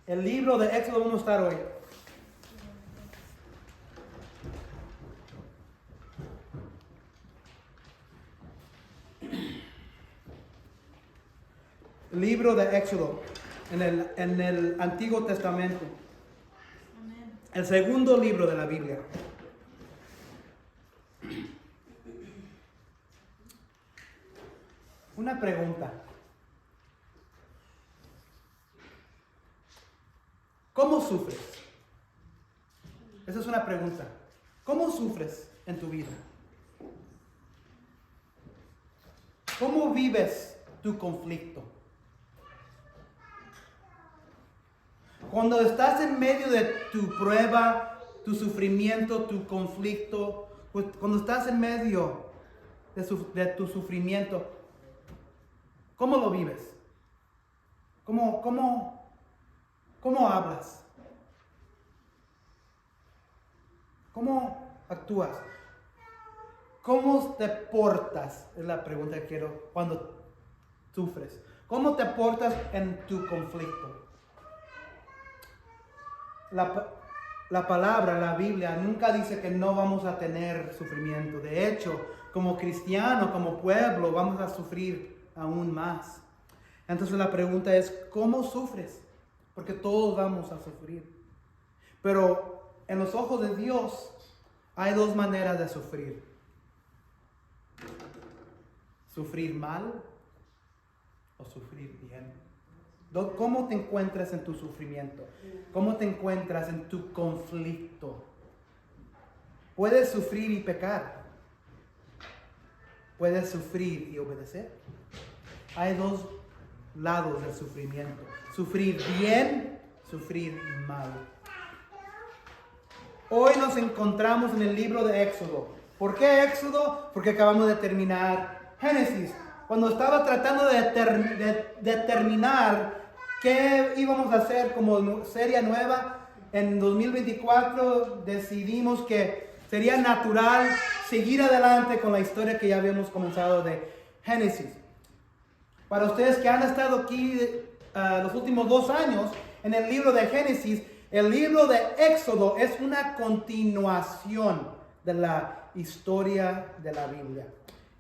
El libro de Éxodo vamos a estar hoy. El libro de Éxodo en el Antiguo Testamento. El segundo libro de la Biblia. Una pregunta. ¿Cómo sufres? Esa es una pregunta. ¿Cómo sufres en tu vida? ¿Cómo vives tu conflicto? Cuando estás en medio de tu prueba, tu sufrimiento, tu conflicto, cuando estás en medio de tu sufrimiento, ¿cómo lo vives? ¿Cómo hablas? ¿Cómo actúas? ¿Cómo te portas? Es la pregunta que quiero cuando sufres. ¿Cómo te portas en tu conflicto? La palabra, la Biblia, nunca dice que no vamos a tener sufrimiento. De hecho, como cristiano, como pueblo, vamos a sufrir aún más. Entonces la pregunta es, ¿cómo sufres? Porque todos vamos a sufrir. Pero en los ojos de Dios hay dos maneras de sufrir. Sufrir mal o sufrir bien. ¿Cómo te encuentras en tu sufrimiento? ¿Cómo te encuentras en tu conflicto? Puedes sufrir y pecar. Puedes sufrir y obedecer. Hay dos lados del sufrimiento. Sufrir bien, sufrir mal. Hoy nos encontramos en el libro de Éxodo. ¿Por qué Éxodo? Porque acabamos de terminar Génesis. Cuando estaba tratando de terminar qué íbamos a hacer como serie nueva, en 2024 decidimos que sería natural seguir adelante con la historia que ya habíamos comenzado de Génesis. Para ustedes que han estado aquí los últimos 2 años en el libro de Génesis, el libro de Éxodo es una continuación de la historia de la Biblia.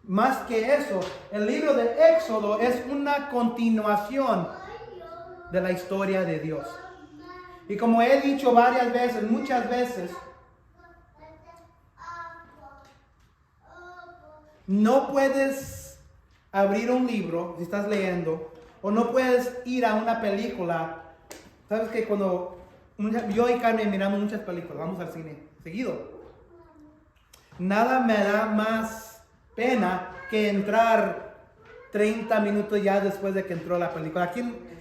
Más que eso, el libro de Éxodo es una continuación de la historia de Dios. Y como he dicho varias veces, muchas veces, no puedes abrir un libro si estás leyendo, o no puedes ir a una película. Sabes que cuando yo y Carmen miramos muchas películas, vamos al cine seguido. Nada me da más pena que entrar 30 minutos ya después de que entró la película.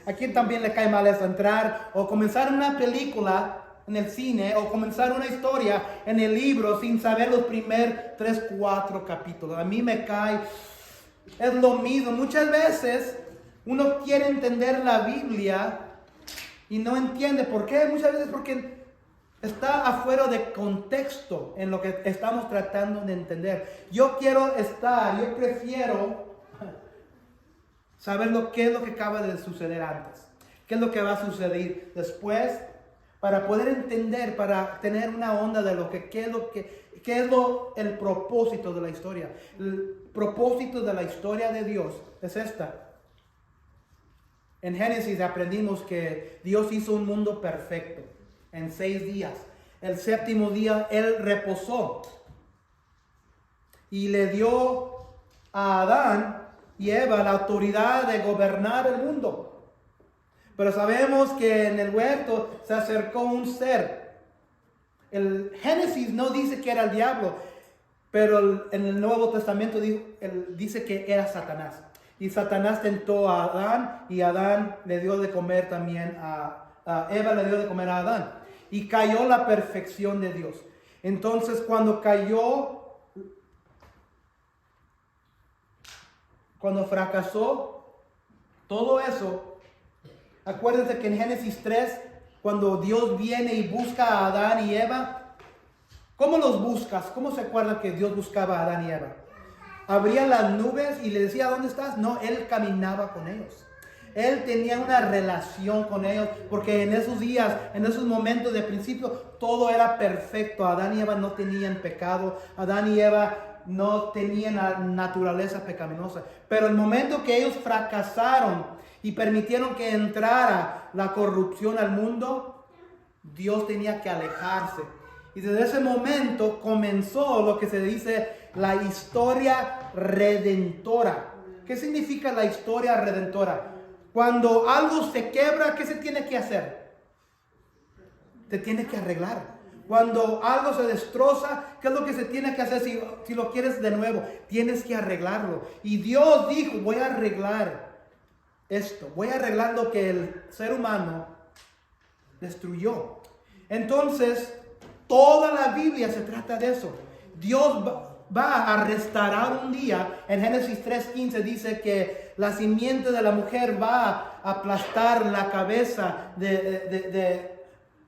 ¿A quién también le cae mal eso? Entrar o comenzar una película en el cine o comenzar una historia en el libro sin saber los primeros 3, 4 capítulos. A mí me cae, es lo mismo. Muchas veces uno quiere entender la Biblia y no entiende. ¿Por qué? Muchas veces porque está afuera de contexto en lo que estamos tratando de entender. Yo prefiero saber qué es lo que acaba de suceder antes, qué es lo que va a suceder después, para poder entender, para tener una onda de qué es el propósito de la historia. El propósito de la historia de Dios es esta. En Génesis aprendimos que Dios hizo un mundo perfecto en 6 días. El 7º día Él reposó y le dio a Adán y Eva la autoridad de gobernar el mundo. Pero sabemos que en el huerto se acercó un ser. El Génesis no dice que era el diablo, pero en el Nuevo Testamento dice que era Satanás. Y Satanás tentó a Adán y Adán le dio de comer también Eva le dio de comer a Adán. Y cayó la perfección de Dios. Entonces cuando fracasó todo eso, acuérdense que en Génesis 3, cuando Dios viene y busca a Adán y Eva, ¿cómo los buscas? ¿Cómo se acuerdan que Dios buscaba a Adán y Eva? Abría las nubes y le decía, ¿dónde estás? No, Él caminaba con ellos. Él tenía una relación con ellos, porque en esos días, en esos momentos de principio, todo era perfecto. Adán y Eva no tenían pecado. Adán y Eva no tenían la naturaleza pecaminosa. Pero el momento que ellos fracasaron y permitieron que entrara la corrupción al mundo, Dios tenía que alejarse. Y desde ese momento comenzó lo que se dice la historia redentora. ¿Qué significa la historia redentora? Cuando algo se quebra, ¿qué se tiene que hacer? Se tiene que arreglar. Cuando algo se destroza, ¿qué es lo que se tiene que hacer si lo quieres de nuevo? Tienes que arreglarlo. Y Dios dijo, voy a arreglar esto. Voy a arreglar lo que el ser humano destruyó. Entonces, toda la Biblia se trata de eso. Dios va a restaurar un día. En Génesis 3:15 dice que la simiente de la mujer va a aplastar la cabeza de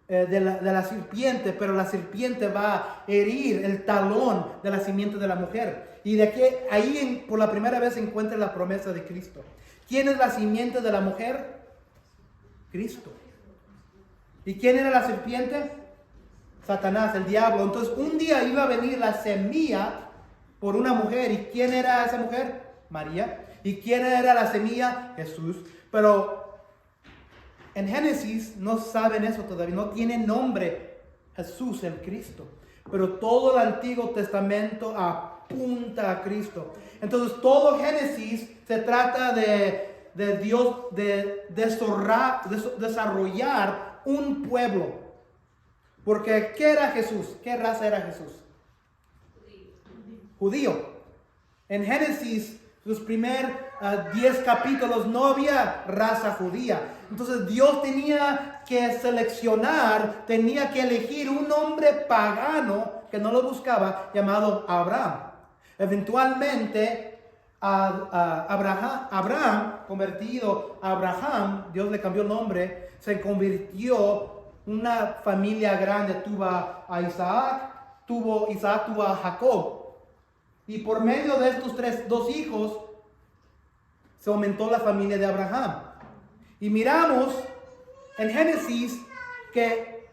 la serpiente, pero la serpiente va a herir el talón de la simiente de la mujer. Y de que ahí por la primera vez se encuentra la promesa de Cristo. ¿Quién es la simiente de la mujer? Cristo. ¿Y quién era la serpiente? Satanás, el diablo. Entonces un día iba a venir la semilla por una mujer. ¿Y quién era esa mujer? María. ¿Y quién era la semilla? Jesús. Pero en Génesis no saben eso todavía. No tiene nombre Jesús, el Cristo. Pero todo el Antiguo Testamento apunta a Cristo. Entonces todo Génesis se trata de Dios, de desarrollar un pueblo. Porque ¿qué era Jesús? ¿Qué raza era Jesús? Judío. En Génesis, los primeros 10 capítulos no había raza judía. Entonces Dios tenía que seleccionar, tenía que elegir un hombre pagano que no lo buscaba, llamado Abraham. Eventualmente, Abraham, convertido a Abraham, Dios le cambió el nombre, se convirtió una familia grande. Tuvo a Isaac, tuvo a Jacob. Y por medio de estos dos hijos, se aumentó la familia de Abraham. Y miramos en Génesis que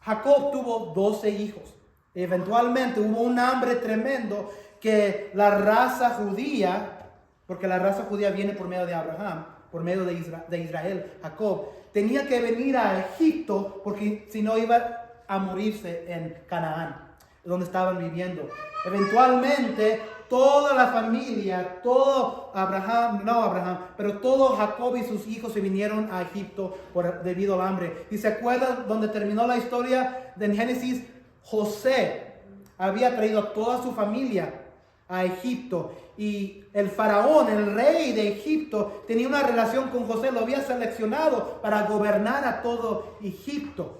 Jacob tuvo 12 hijos. Eventualmente hubo un hambre tremendo que la raza judía, porque la raza judía viene por medio de Abraham, por medio de Israel, Jacob, tenía que venir a Egipto porque si no iba a morirse en Canaán, donde estaban viviendo. Eventualmente toda la familia, todo todo Jacob y sus hijos se vinieron a Egipto debido al hambre. ¿Y se acuerdan donde terminó la historia de Génesis? José había traído a toda su familia a Egipto, y el faraón, el rey de Egipto, tenía una relación con José, lo había seleccionado para gobernar a todo Egipto,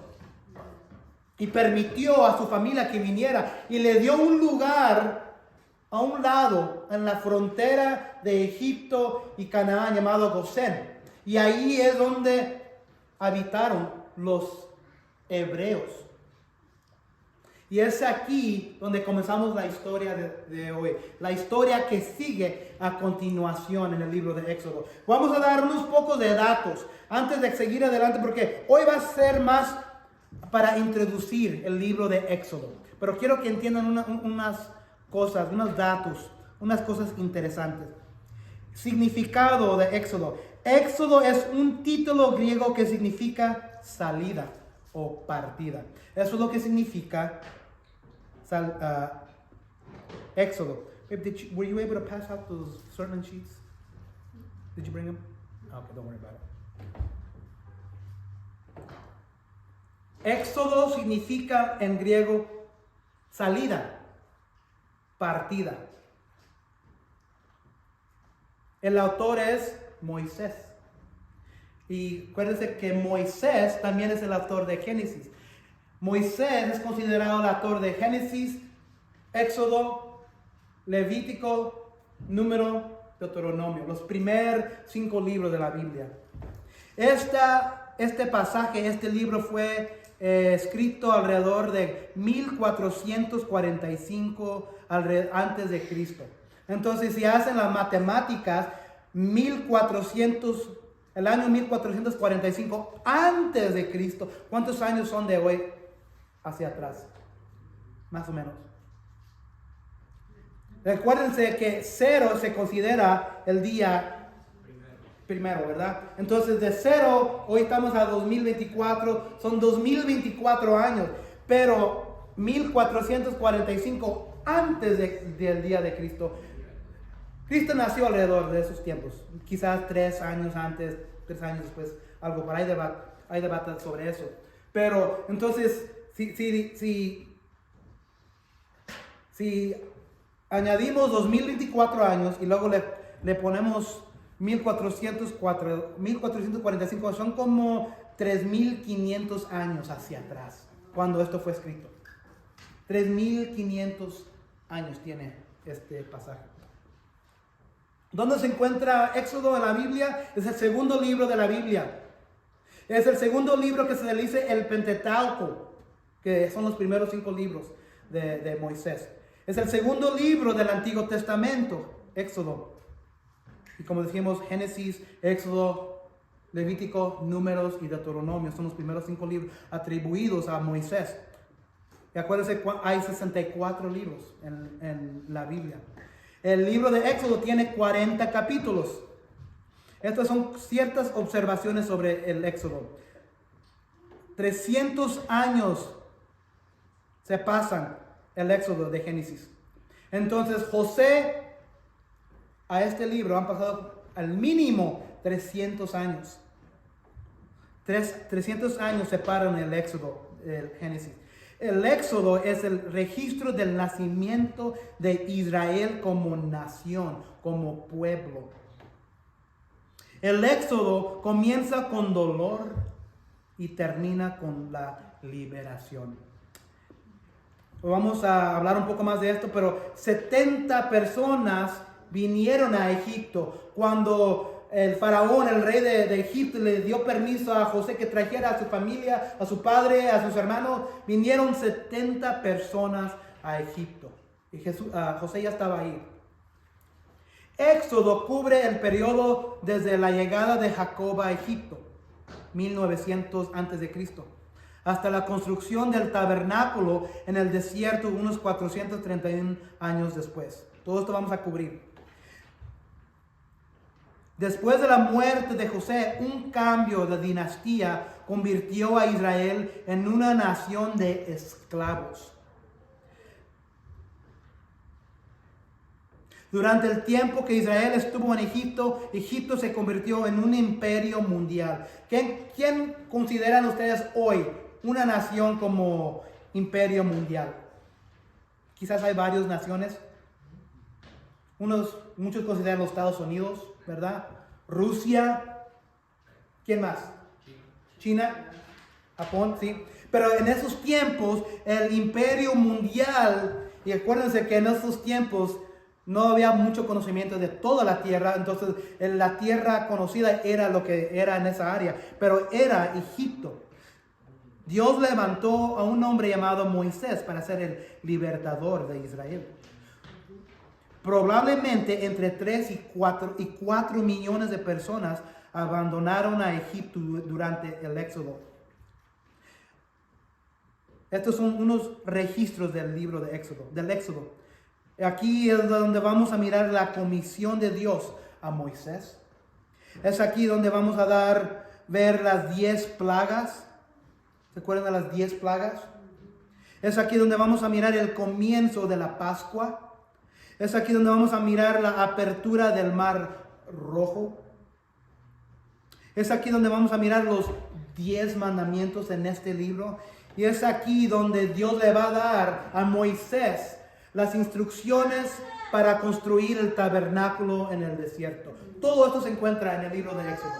y permitió a su familia que viniera, y le dio un lugar a un lado en la frontera de Egipto y Canaán llamado Gosén, y ahí es donde habitaron los hebreos. Y es aquí donde comenzamos la historia de hoy. La historia que sigue a continuación en el libro de Éxodo. Vamos a dar unos pocos de datos antes de seguir adelante, porque hoy va a ser más para introducir el libro de Éxodo. Pero quiero que entiendan unas cosas, unos datos, unas cosas interesantes. Significado de Éxodo. Éxodo es un título griego que significa salida o partida. Eso es lo que significa Éxodo. Babe, were you able to pass out those sermon sheets? Did you bring them? Okay, don't worry about it. Éxodo significa en griego salida, partida. El autor es Moisés. Y acuérdense que Moisés también es el autor de Génesis. Moisés es considerado el autor de Génesis, Éxodo, Levítico, Número, Deuteronomio, los primeros 5 libros de la Biblia. Este pasaje, este libro fue escrito alrededor de 1445 antes de Cristo. Entonces, si hacen las matemáticas, el año 1445 antes de Cristo. ¿Cuántos años son de hoy hacia atrás? Más o menos. Recuérdense que 0 se considera el día primero, ¿verdad? Entonces de 0, hoy estamos a 2024, son 2024 años, pero 1445 antes del día de Cristo. Cristo nació alrededor de esos tiempos, quizás 3 años antes, 3 años después, algo por ahí hay debate sobre eso. Pero entonces, si añadimos 2024 años y luego le ponemos 1445, son como 3500 años hacia atrás, cuando esto fue escrito. 3500 años tiene este pasaje. ¿Dónde se encuentra Éxodo en la Biblia? Es el segundo libro de la Biblia. Es el segundo libro que se le dice el Pentateuco, que son los primeros 5 libros de Moisés. Es el segundo libro del Antiguo Testamento, Éxodo. Y como dijimos, Génesis, Éxodo, Levítico, Números y Deuteronomio son los primeros 5 libros atribuidos a Moisés. Y acuérdense, hay 64 libros en la Biblia. El libro de Éxodo tiene 40 capítulos. Estas son ciertas observaciones sobre el Éxodo. 300 años se pasan el Éxodo de Génesis. Entonces José, a este libro han pasado al mínimo 300 años. 300 años separan el Éxodo del Génesis. El Éxodo es el registro del nacimiento de Israel como nación, como pueblo. El Éxodo comienza con dolor y termina con la liberación. Vamos a hablar un poco más de esto, pero 70 personas vinieron a Egipto cuando el faraón, el rey de Egipto, le dio permiso a José que trajera a su familia, a su padre, a sus hermanos. Vinieron 70 personas a Egipto y José ya estaba ahí. Éxodo cubre el periodo desde la llegada de Jacob a Egipto, 1900 a.C., hasta la construcción del tabernáculo en el desierto unos 431 años después. Todo esto vamos a cubrir. Después de la muerte de José, un cambio de dinastía convirtió a Israel en una nación de esclavos. Durante el tiempo que Israel estuvo en Egipto, Egipto se convirtió en un imperio mundial. ¿Quién consideran ustedes hoy una nación como imperio mundial? Quizás hay varias naciones. Muchos consideran los Estados Unidos, ¿verdad? Rusia. ¿Quién más? China. Japón, sí. Pero en esos tiempos, el imperio mundial, y acuérdense que en esos tiempos no había mucho conocimiento de toda la tierra, entonces la tierra conocida era lo que era en esa área, pero era Egipto. Dios levantó a un hombre llamado Moisés para ser el libertador de Israel. Probablemente entre 3 y 4 millones de personas abandonaron a Egipto durante el Éxodo. Estos son unos registros del libro del Éxodo. Aquí es donde vamos a mirar la comisión de Dios a Moisés. Es aquí donde vamos a ver las 10 plagas. ¿Se acuerdan de las 10 plagas? Es aquí donde vamos a mirar el comienzo de la Pascua. Es aquí donde vamos a mirar la apertura del Mar Rojo. Es aquí donde vamos a mirar los 10 mandamientos en este libro. Y es aquí donde Dios le va a dar a Moisés las instrucciones para construir el tabernáculo en el desierto. Todo esto se encuentra en el libro de Éxodo.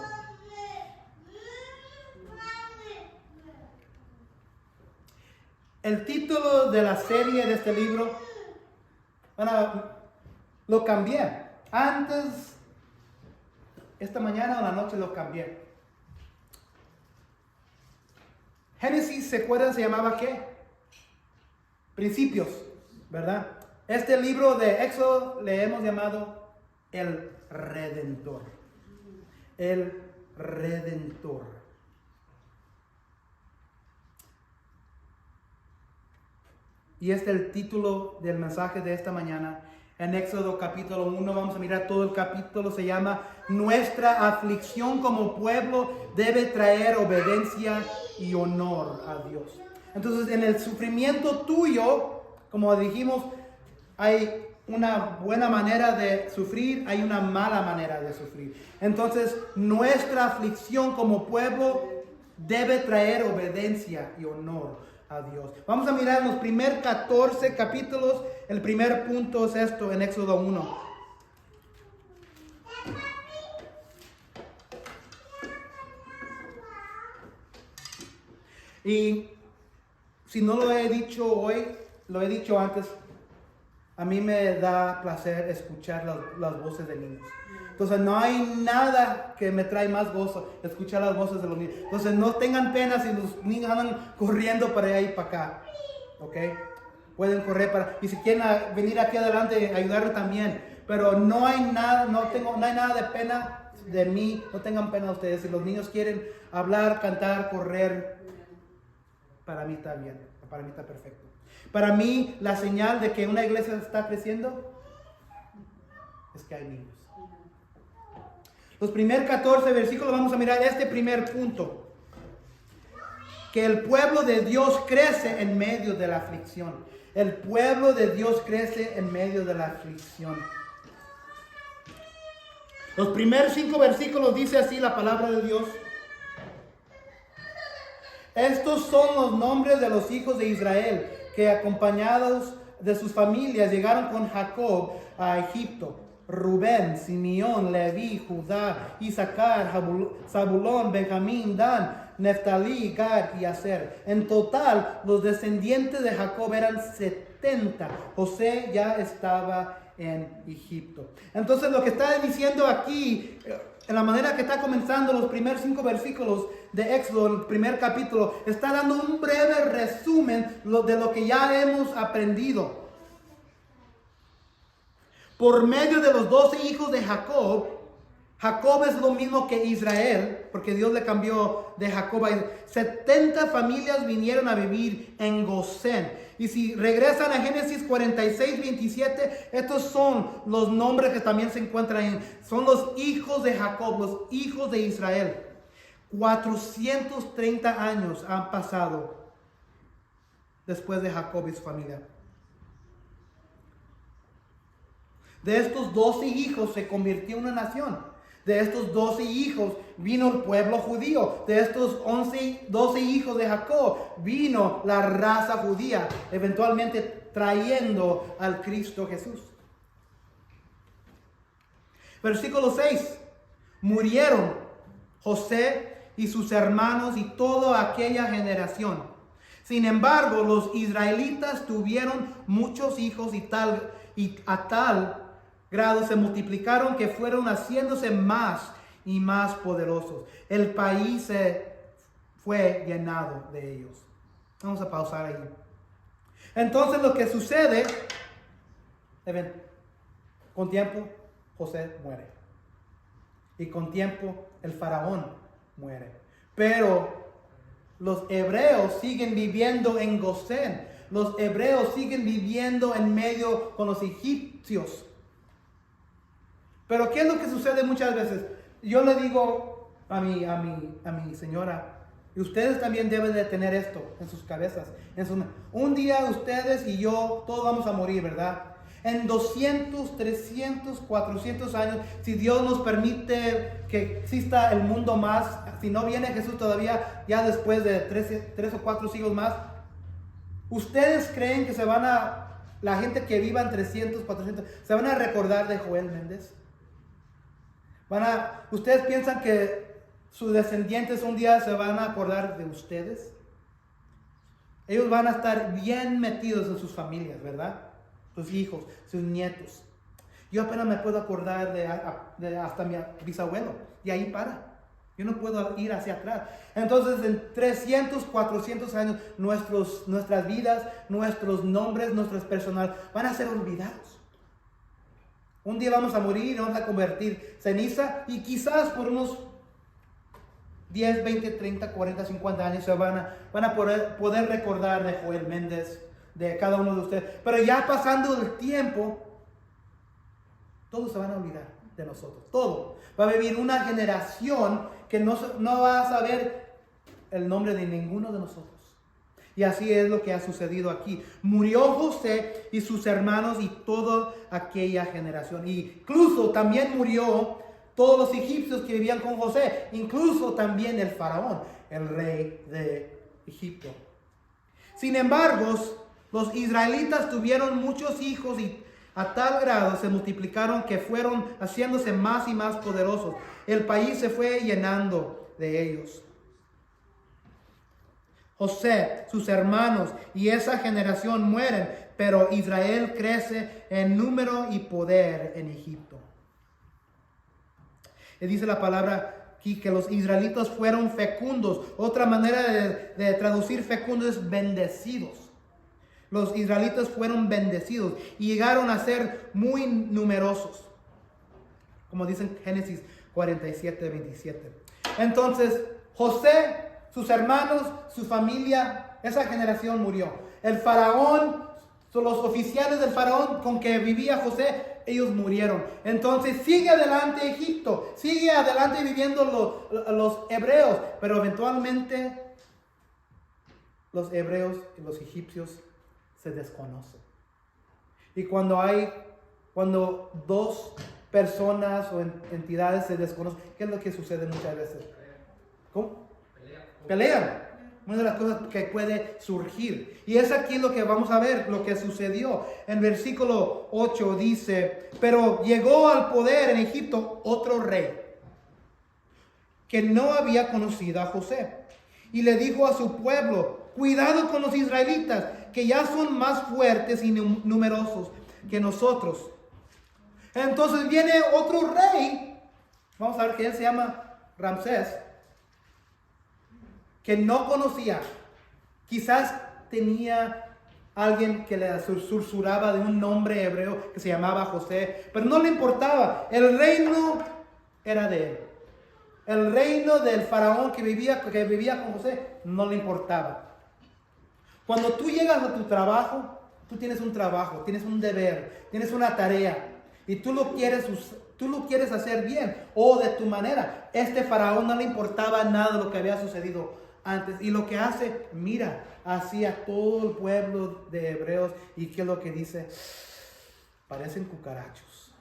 El título de la serie de este libro, lo cambié. Antes, esta mañana o la noche lo cambié. Génesis, ¿se acuerdan? Se llamaba ¿qué? Principios, ¿verdad? Este libro de Éxodo le hemos llamado el Redentor. El redentor. Y este es el título del mensaje de esta mañana. En Éxodo capítulo 1, vamos a mirar todo el capítulo, se llama Nuestra aflicción como pueblo debe traer obediencia y honor a Dios. Entonces, en el sufrimiento tuyo, como dijimos, hay una buena manera de sufrir, hay una mala manera de sufrir. Entonces, nuestra aflicción como pueblo debe traer obediencia y honor a Dios. Vamos a mirar los primeros 14 capítulos. El primer punto es esto en Éxodo 1. Y si no lo he dicho hoy, lo he dicho antes, a mí me da placer escuchar las voces de niños. Entonces no hay nada que me trae más gozo, escuchar las voces de los niños. Entonces no tengan pena si los niños andan corriendo para allá y para acá. ¿Ok? Pueden correr y si quieren venir aquí adelante, ayudarme también. Pero no hay nada, no hay nada de pena de mí, no tengan pena ustedes. Si los niños quieren hablar, cantar, correr, para mí está bien, para mí está perfecto. Para mí la señal de que una iglesia está creciendo es que hay niños. Los primeros 14 versículos vamos a mirar este primer punto. Que el pueblo de Dios crece en medio de la aflicción. El pueblo de Dios crece en medio de la aflicción. Los primeros 5 versículos dice así la palabra de Dios. Estos son los nombres de los hijos de Israel que acompañados de sus familias llegaron con Jacob a Egipto. Rubén, Simeón, Leví, Judá, Isaacar, Zabulón, Benjamín, Dan, Neftalí, Gad y Aser. En total, los descendientes de Jacob eran 70. José ya estaba en Egipto. Entonces, lo que está diciendo aquí, en la manera que está comenzando los primeros 5 versículos de Éxodo, el primer capítulo, está dando un breve resumen de lo que ya hemos aprendido. Por medio de los 12 hijos de Jacob, Jacob es lo mismo que Israel, porque Dios le cambió de Jacob a Israel. 70 familias vinieron a vivir en Gosén. Y si regresan a Génesis 46, 27, estos son los nombres que también se encuentran en. Son los hijos de Jacob, los hijos de Israel. 430 años han pasado después de Jacob y su familia. De estos 12 hijos se convirtió en una nación. De estos 12 hijos vino el pueblo judío. De estos 12 hijos de Jacob vino la raza judía, eventualmente trayendo al Cristo Jesús. Versículo 6. Murieron José y sus hermanos y toda aquella generación. Sin embargo, los israelitas tuvieron muchos hijos y a tal grado se multiplicaron que fueron haciéndose más y más poderosos. El país se fue llenado de ellos. Vamos a pausar ahí. Entonces lo que sucede, con tiempo José muere. Y con tiempo el faraón muere. Pero los hebreos siguen viviendo en Gosén. Los hebreos siguen viviendo en medio con los egipcios. Pero ¿qué es lo que sucede muchas veces? Yo le digo a mi señora, y ustedes también deben de tener esto en sus cabezas. Un día ustedes y yo, todos vamos a morir, ¿verdad? En 200, 300, 400 años, si Dios nos permite que exista el mundo más, si no viene Jesús todavía, ya después de 3 o 4 siglos más, ¿ustedes creen que la gente que viva en 300, 400, se van a recordar de Joel Méndez? ¿Ustedes piensan que sus descendientes un día se van a acordar de ustedes? Ellos van a estar bien metidos en sus familias, ¿verdad? Sus hijos, sus nietos. Yo apenas me puedo acordar de hasta mi bisabuelo, y ahí para. Yo no puedo ir hacia atrás. Entonces, en 300, 400 años, nuestras vidas, nuestros nombres, nuestros personales van a ser olvidados. Un día vamos a morir y vamos a convertir ceniza, y quizás por unos 10, 20, 30, 40, 50 años se van a poder recordar de Joel Méndez, de cada uno de ustedes. Pero ya pasando el tiempo, todos se van a olvidar de nosotros. Todo. Va a vivir una generación que no va a saber el nombre de ninguno de nosotros. Y así es lo que ha sucedido aquí. Murió José y sus hermanos y toda aquella generación. Incluso también murió todos los egipcios que vivían con José. Incluso también el faraón, el rey de Egipto. Sin embargo, los israelitas tuvieron muchos hijos y a tal grado se multiplicaron que fueron haciéndose más y más poderosos. El país se fue llenando de ellos. José, sus hermanos y esa generación mueren, pero Israel crece en número y poder en Egipto. Y dice la palabra aquí que los israelitas fueron fecundos. Otra manera de traducir fecundos es bendecidos. Los israelitas fueron bendecidos y llegaron a ser muy numerosos, como dice en Génesis 47, 27. Entonces, José, sus hermanos, su familia, esa generación murió. El faraón, los oficiales del faraón con que vivía José, ellos murieron. Entonces sigue adelante Egipto, sigue adelante viviendo los hebreos, pero eventualmente los hebreos y los egipcios se desconocen. Y cuando dos personas o entidades se desconocen, ¿qué es lo que sucede muchas veces? ¿Cómo? Pelean. Una de las cosas que puede surgir. Y es aquí lo que vamos a ver, lo que sucedió. En versículo 8 dice, pero llegó al poder en Egipto otro rey que no había conocido a José. Y le dijo a su pueblo, cuidado con los israelitas, que ya son más fuertes y numerosos que nosotros. Entonces viene otro rey, vamos a ver que él se llama Ramsés, que no conocía. Quizás tenía alguien que le susurraba de un nombre hebreo que se llamaba José, pero no le importaba. El reino era de él. El reino del faraón que vivía con José no le importaba. Cuando tú llegas a tu trabajo, tú tienes un trabajo, tienes un deber, tienes una tarea y tú lo quieres hacer bien o de tu manera. Este faraón no le importaba nada de lo que había sucedido antes. Y lo que hace, mira, hacia todo el pueblo de hebreos. ¿Y qué es lo que dice? Parecen cucarachos.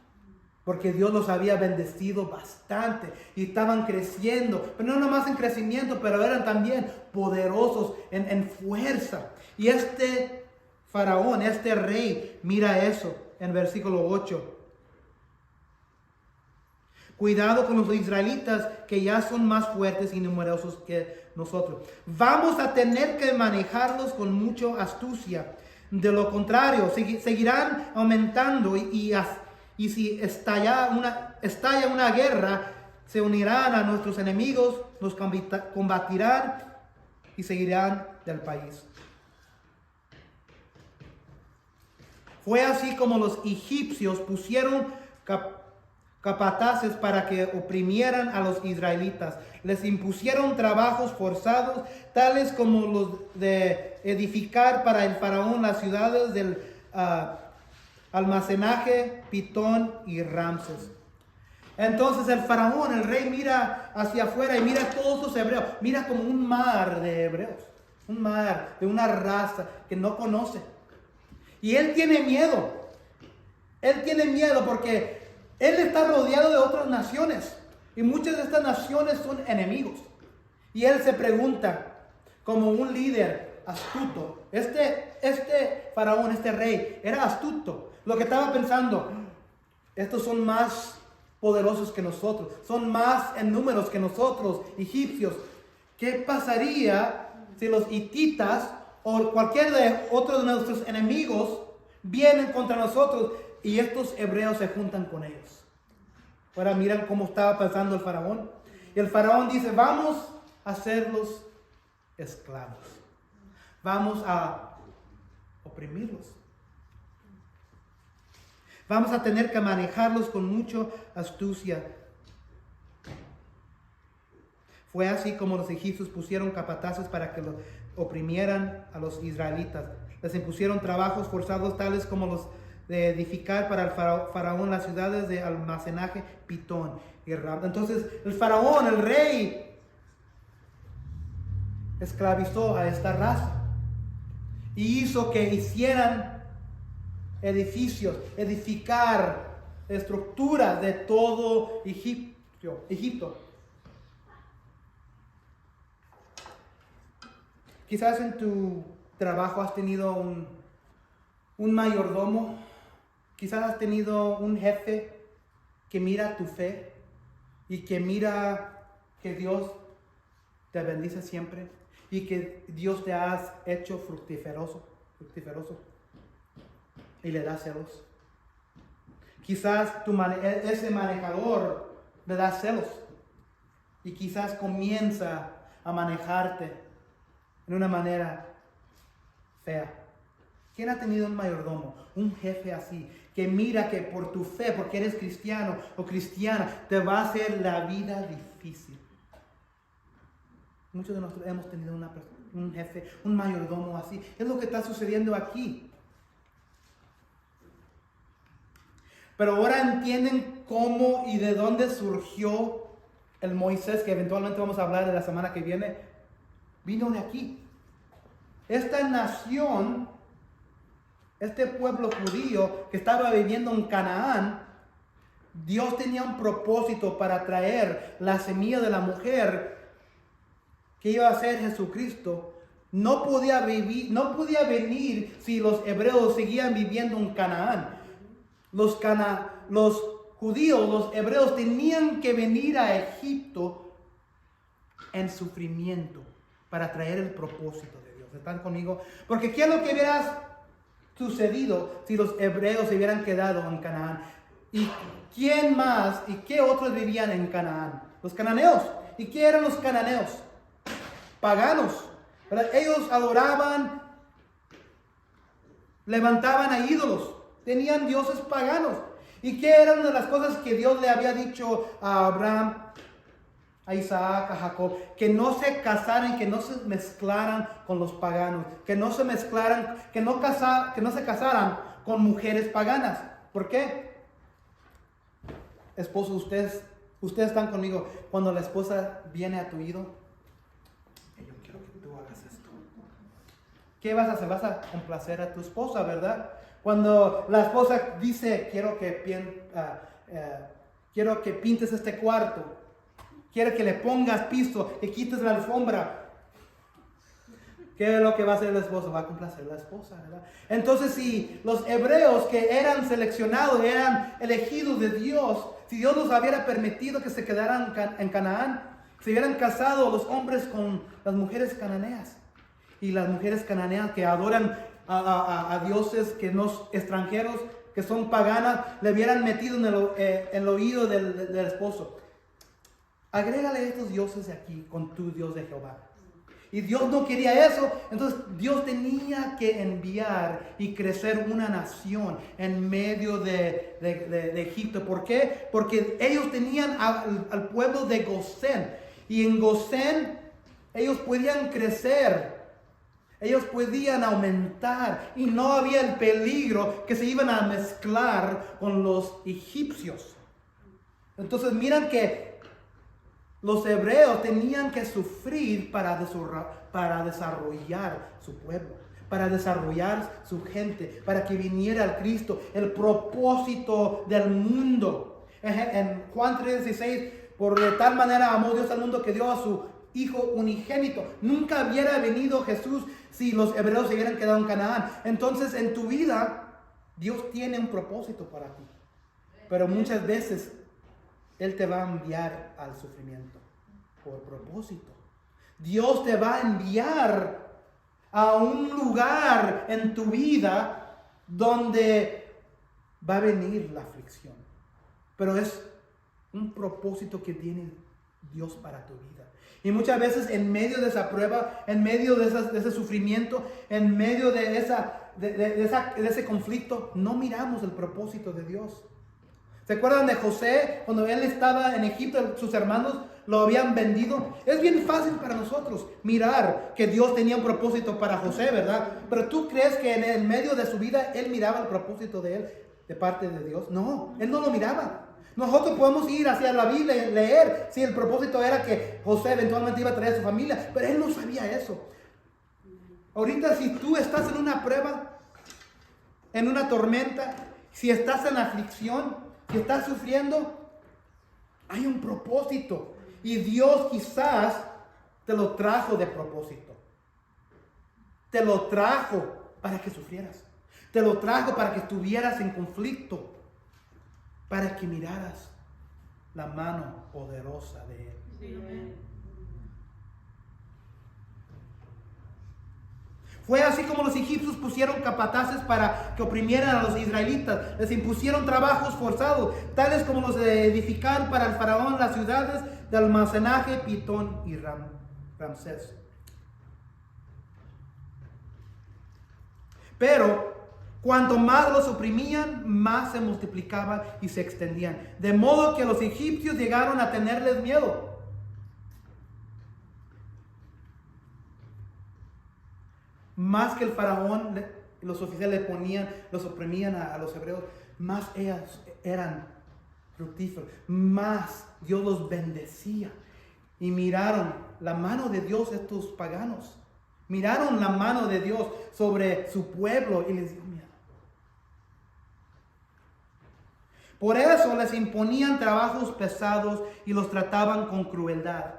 Porque Dios los había bendecido bastante y estaban creciendo. Pero no nomás en crecimiento, pero eran también poderosos en fuerza. Y este faraón, este rey, mira eso en versículo 8. Cuidado con los israelitas que ya son más fuertes y numerosos que nosotros. Vamos a tener que manejarlos con mucha astucia. De lo contrario, seguirán aumentando y si estalla una guerra, se unirán a nuestros enemigos, nos combatirán y seguirán del país. Fue así como los egipcios pusieron capataces para que oprimieran a los israelitas. Les impusieron trabajos forzados, tales como los de edificar para el faraón las ciudades del almacenaje, Pitón y Ramses. Entonces el faraón, el rey, mira hacia afuera y mira a todos los hebreos. Mira como un mar de hebreos, un mar de una raza que no conoce. Y él tiene miedo. Él tiene miedo porque él está rodeado de otras naciones. Y muchas de estas naciones son enemigos. Y él se pregunta, como un líder astuto, este faraón, este rey, era astuto. Lo que estaba pensando, estos son más poderosos que nosotros, son más en números que nosotros, egipcios. ¿Qué pasaría si los hititas o cualquier de otros de nuestros enemigos vienen contra nosotros y estos hebreos se juntan con ellos? Ahora miran cómo estaba pensando el faraón. Y el faraón dice, vamos a hacerlos esclavos. Vamos a oprimirlos. Vamos a tener que manejarlos con mucha astucia. Fue así como los egipcios pusieron capataces para que los oprimieran a los israelitas. Les impusieron trabajos forzados tales como los de edificar para el faraón las ciudades de almacenaje Pitón y Rab. Entonces el faraón, el rey, esclavizó a esta raza y hizo que hicieran edificios, edificar estructuras de todo Egipto. Quizás en tu trabajo has tenido un mayordomo, quizás has tenido un jefe que mira tu fe y que mira que Dios te bendice siempre y que Dios te ha hecho fructíferoso y le da celos. Quizás ese manejador le da celos y quizás comienza a manejarte en una manera fea. ¿Quién ha tenido un mayordomo, un jefe así, que mira que por tu fe, porque eres cristiano o cristiana, te va a hacer la vida difícil? Muchos de nosotros hemos tenido un jefe, un mayordomo así. Es lo que está sucediendo aquí. Pero ahora entienden cómo y de dónde surgió el Moisés, que eventualmente vamos a hablar de la semana que viene. Vino de aquí. Esta nación, este pueblo judío que estaba viviendo en Canaán, Dios tenía un propósito para traer la semilla de la mujer que iba a ser Jesucristo. No podía venir si los hebreos seguían viviendo en Canaán. Los judíos, los hebreos tenían que venir a Egipto en sufrimiento para traer el propósito de Dios. ¿Están conmigo? Porque ¿qué es lo que hubiera sucedido si los hebreos se hubieran quedado en Canaán? ¿Y quién más y qué otros vivían en Canaán? Los cananeos. ¿Y qué eran los cananeos? Paganos. ¿Verdad? Ellos adoraban, levantaban a ídolos, tenían dioses paganos. ¿Y qué eran de las cosas que Dios le había dicho a Abraham, a Isaac, a Jacob? Que no se casaran, que no se mezclaran con los paganos, que no se mezclaran, que no se casaran con mujeres paganas. ¿Por qué? Esposos, ustedes están conmigo. Cuando la esposa viene a tu oído, yo quiero que tú hagas esto. ¿Qué vas a hacer? Vas a complacer a tu esposa, ¿verdad? Cuando la esposa dice, quiero que pintes este cuarto, quiere que le pongas piso, que quites la alfombra. ¿Qué es lo que va a hacer el esposo? Va a complacer a la esposa, ¿verdad? Entonces, si los hebreos que eran seleccionados, eran elegidos de Dios, si Dios los hubiera permitido que se quedaran en Canaán, se hubieran casado los hombres con las mujeres cananeas. Y las mujeres cananeas que adoran a dioses que no extranjeros, que son paganas, le hubieran metido en el oído del esposo. Agrégale estos dioses de aquí con tu Dios de Jehová. Y Dios no quería eso. Entonces Dios tenía que enviar y crecer una nación en medio de Egipto. ¿Por qué? Porque ellos tenían al pueblo de Gosén. Y en Gosén ellos podían crecer. Ellos podían aumentar. Y no había el peligro que se iban a mezclar con los egipcios. Entonces miran que los hebreos tenían que sufrir para desarrollar su pueblo, para desarrollar su gente, para que viniera el Cristo, el propósito del mundo. En Juan 3:16, por de tal manera amó Dios al mundo que dio a su Hijo unigénito. Nunca hubiera venido Jesús si los hebreos se hubieran quedado en Canaán. Entonces en tu vida Dios tiene un propósito para ti, pero muchas veces Él te va a enviar al sufrimiento por propósito. Dios te va a enviar a un lugar en tu vida donde va a venir la aflicción. Pero es un propósito que tiene Dios para tu vida. Y muchas veces en medio de esa prueba, en medio de ese sufrimiento, en medio de ese conflicto, no miramos el propósito de Dios. ¿Se acuerdan de José cuando él estaba en Egipto? Sus hermanos lo habían vendido. Es bien fácil para nosotros mirar que Dios tenía un propósito para José, ¿verdad? Pero ¿tú crees que en el medio de su vida él miraba el propósito de él de parte de Dios? No, él no lo miraba. Nosotros podemos ir hacia la Biblia y leer si el propósito era que José eventualmente iba a traer a su familia, pero él no sabía eso. Ahorita si tú estás en una prueba, en una tormenta, si estás en aflicción, si estás sufriendo, hay un propósito. Y Dios quizás te lo trajo de propósito. Te lo trajo para que sufrieras. Te lo trajo para que estuvieras en conflicto. Para que miraras la mano poderosa de Él. Sí. Fue así como los egipcios pusieron capataces para que oprimieran a los israelitas. Les impusieron trabajos forzados, tales como los de edificar para el faraón las ciudades de almacenaje, Pitón y Ramsés. Pero cuanto más los oprimían, más se multiplicaban y se extendían. De modo que los egipcios llegaron a tenerles miedo. Más que el faraón, los oficiales los oprimían a los hebreos, más ellos eran fructíferos, más Dios los bendecía. Y miraron la mano de Dios estos paganos. Miraron la mano de Dios sobre su pueblo y les dio miedo. Por eso les imponían trabajos pesados y los trataban con crueldad.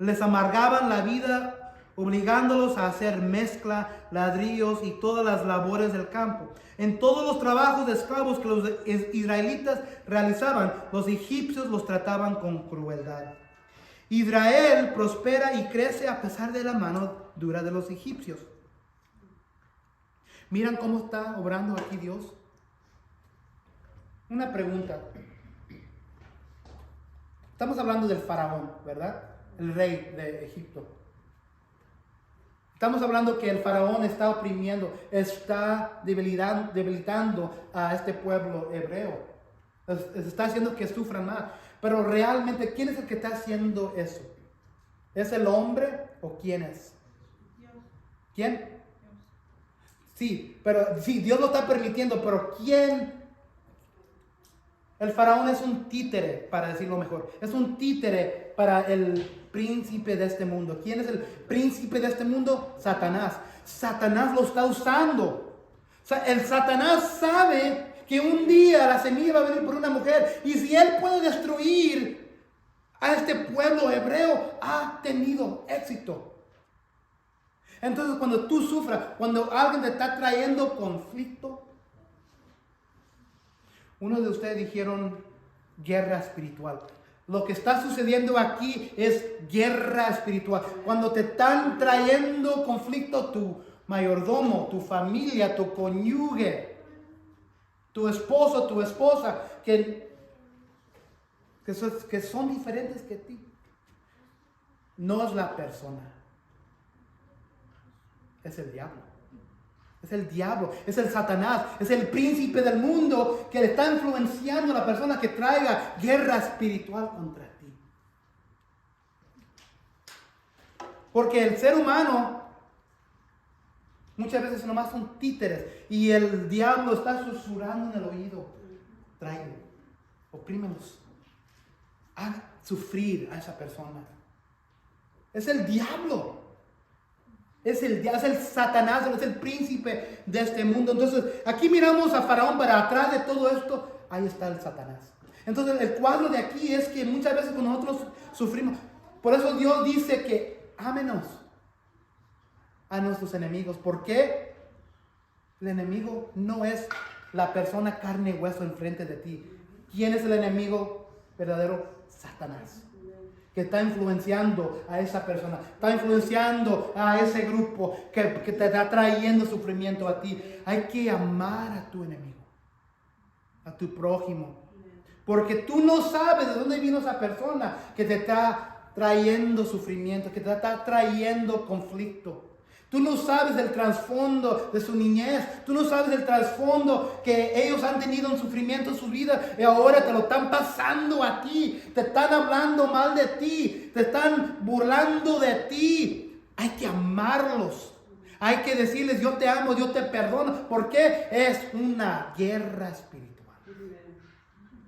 Les amargaban la vida obligándolos a hacer mezcla, ladrillos y todas las labores del campo. En todos los trabajos de esclavos que los israelitas realizaban, los egipcios los trataban con crueldad. Israel prospera y crece a pesar de la mano dura de los egipcios. Miran cómo está obrando aquí Dios. Una pregunta. Estamos hablando del faraón, ¿verdad? El rey de Egipto. Estamos hablando que el faraón está oprimiendo, está debilitando a este pueblo hebreo. Está haciendo que sufran más. Pero realmente, ¿quién es el que está haciendo eso? ¿Es el hombre o quién es? Dios. ¿Quién? Dios. Sí, pero sí, Dios lo está permitiendo, pero ¿quién? El faraón es un títere, para decirlo mejor. Es un títere para el príncipe de este mundo. ¿Quién es el príncipe de este mundo? Satanás. Satanás lo está usando. El Satanás sabe que un día la semilla va a venir por una mujer. Y si él puede destruir a este pueblo hebreo, ha tenido éxito. Entonces cuando tú sufras, cuando alguien te está trayendo conflicto, uno de ustedes dijeron guerra espiritual. Lo que está sucediendo aquí es guerra espiritual. Cuando te están trayendo conflicto tu mayordomo, tu familia, tu cónyuge, tu esposo, tu esposa, que son diferentes que ti. No es la persona. Es el diablo. Es el diablo, es el Satanás, es el príncipe del mundo que le está influenciando a la persona que traiga guerra espiritual contra ti. Porque el ser humano muchas veces nomás son títeres y el diablo está susurrando en el oído. Tráelo, oprímelos, haga sufrir a esa persona. Es el diablo. Es el Satanás, es el príncipe de este mundo. Entonces, aquí miramos a Faraón, para atrás de todo esto, ahí está el Satanás. Entonces, el cuadro de aquí es que muchas veces cuando nosotros sufrimos, por eso Dios dice que ámenos a nuestros enemigos. ¿Por qué? El enemigo no es la persona carne y hueso enfrente de ti. ¿Quién es el enemigo verdadero? Satanás. Que está influenciando a esa persona, está influenciando a ese grupo que te está trayendo sufrimiento a ti. Hay que amar a tu enemigo, a tu prójimo, porque tú no sabes de dónde vino esa persona que te está trayendo sufrimiento, que te está trayendo conflicto. Tú no sabes el trasfondo de su niñez. Tú no sabes el trasfondo que ellos han tenido en sufrimiento en su vida. Y ahora te lo están pasando a ti. Te están hablando mal de ti. Te están burlando de ti. Hay que amarlos. Hay que decirles, yo te amo, yo te perdono. Porque es una guerra espiritual.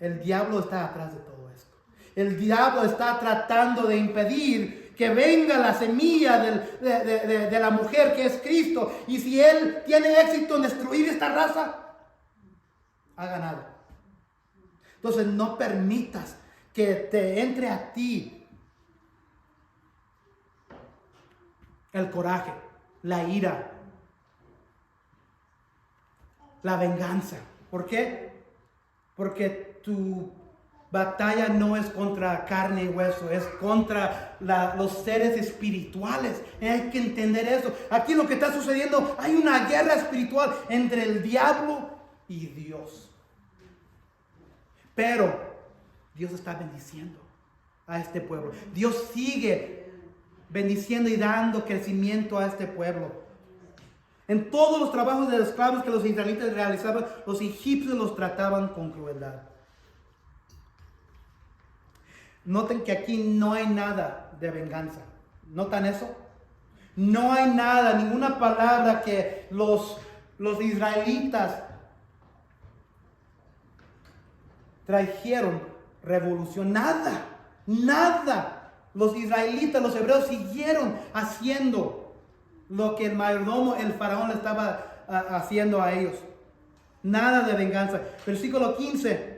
El diablo está atrás de todo esto. El diablo está tratando de impedir que venga la semilla de la mujer que es Cristo. Y si él tiene éxito en destruir esta raza, ha ganado. Entonces no permitas que te entre a ti el coraje, la ira, la venganza. ¿Por qué? Porque tu batalla no es contra carne y hueso, es contra los seres espirituales. Hay que entender eso. Aquí lo que está sucediendo, hay una guerra espiritual entre el diablo y Dios. Pero Dios está bendiciendo a este pueblo. Dios sigue bendiciendo y dando crecimiento a este pueblo. En todos los trabajos de esclavos que los israelitas realizaban, los egipcios los trataban con crueldad. Noten que aquí no hay nada de venganza. ¿Notan eso? No hay nada, ninguna palabra que los israelitas trajeron revolución. Nada, nada. Los israelitas, los hebreos siguieron haciendo lo que el mayordomo, el faraón, le estaba haciendo a ellos. Nada de venganza. Versículo 15.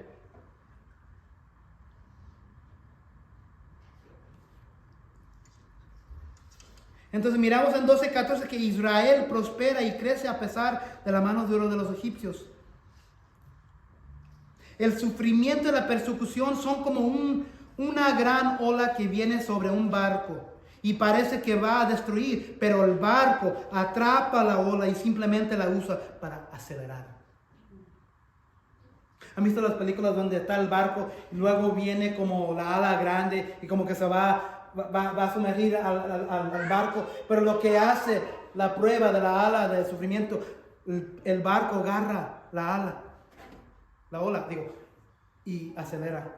Entonces miramos en 12:14 que Israel prospera y crece a pesar de la mano dura de los egipcios. El sufrimiento y la persecución son como una gran ola que viene sobre un barco y parece que va a destruir, pero el barco atrapa la ola y simplemente la usa para acelerar. ¿Han visto las películas donde está el barco y luego viene como la ala grande y como que se va a sumergir al barco? Pero lo que hace la prueba de la ala de sufrimiento, el barco agarra la ola, y acelera.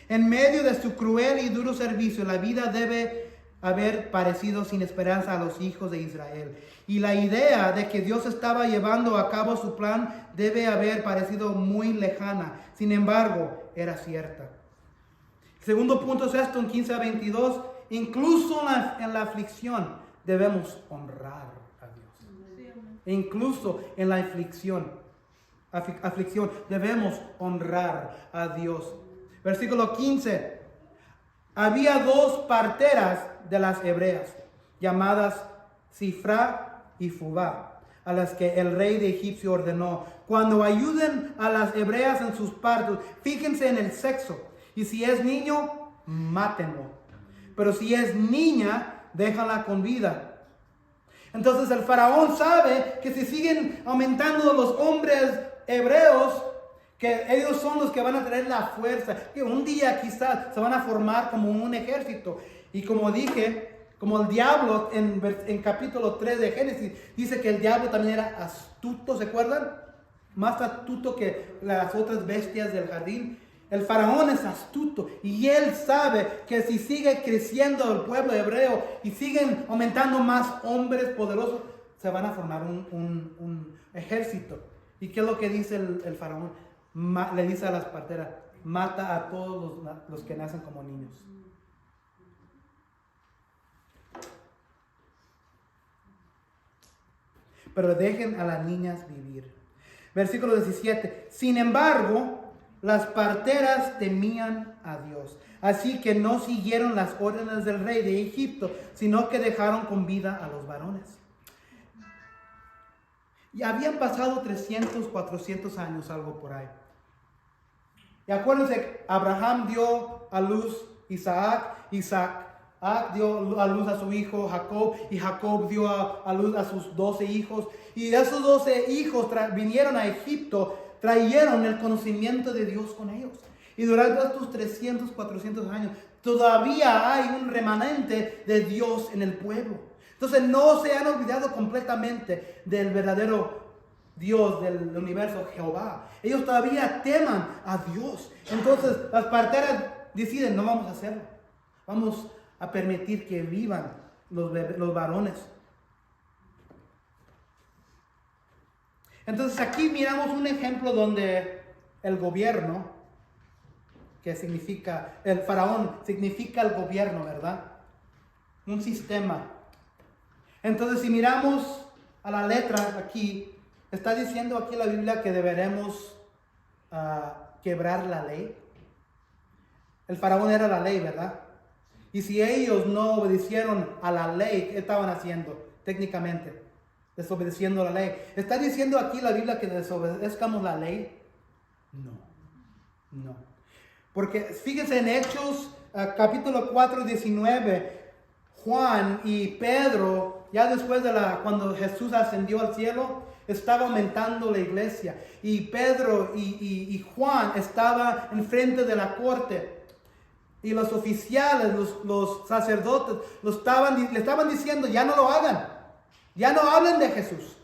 En medio de su cruel y duro servicio, la vida debe haber parecido sin esperanza a los hijos de Israel. Y la idea de que Dios estaba llevando a cabo su plan debe haber parecido muy lejana. Sin embargo, era cierta. El segundo punto es esto, en 15-22. Incluso en la aflicción debemos honrar a Dios. Incluso en la aflicción debemos honrar a Dios. Versículo 15. Había 2 parteras de las hebreas, llamadas Sifra y Fubá, a las que el rey de Egipcio ordenó: cuando ayuden a las hebreas en sus partos, fíjense en el sexo, y si es niño, mátenlo, pero si es niña, déjala con vida. Entonces el faraón sabe que si siguen aumentando los hombres hebreos, que ellos son los que van a traer la fuerza, que un día quizás se van a formar como un ejército. Y como dije, como el diablo en capítulo 3 de Génesis, dice que el diablo también era astuto, ¿se acuerdan? Más astuto que las otras bestias del jardín. El faraón es astuto y él sabe que si sigue creciendo el pueblo hebreo y siguen aumentando más hombres poderosos, se van a formar un ejército. ¿Y qué es lo que dice el faraón? Le dice a las parteras: mata a todos los que nacen como niños. Pero dejen a las niñas vivir. Versículo 17. Sin embargo, las parteras temían a Dios, así que no siguieron las órdenes del rey de Egipto, sino que dejaron con vida a los varones. Y habían pasado 300, 400 años, algo por ahí. Y acuérdense, Abraham dio a luz Isaac dio a luz a su hijo Jacob, y Jacob dio a luz a sus 12 hijos. Y esos 12 hijos vinieron a Egipto, trajeron el conocimiento de Dios con ellos. Y durante estos 300, 400 años, todavía hay un remanente de Dios en el pueblo. Entonces no se han olvidado completamente del verdadero Dios del universo, Jehová. Ellos todavía teman a Dios. Entonces las parteras deciden, no vamos a hacerlo. Vamos a permitir que vivan los varones. Entonces aquí miramos un ejemplo donde el gobierno, que significa, el faraón significa el gobierno, ¿verdad? Un sistema. Entonces si miramos a la letra aquí, está diciendo aquí la Biblia que deberemos quebrar la ley. El faraón era la ley, ¿verdad? Y si ellos no obedecieron a la ley, ¿qué estaban haciendo técnicamente? Desobedeciendo la ley. ¿Está diciendo aquí la Biblia que desobedezcamos la ley? No. Porque fíjense en Hechos capítulo 4, 19, Juan y Pedro, ya después de cuando Jesús ascendió al cielo, estaba aumentando la iglesia. Y Pedro y Juan estaban enfrente de la corte. Y los oficiales, los sacerdotes, le estaban diciendo, ya no lo hagan. Ya no hablen de Jesús.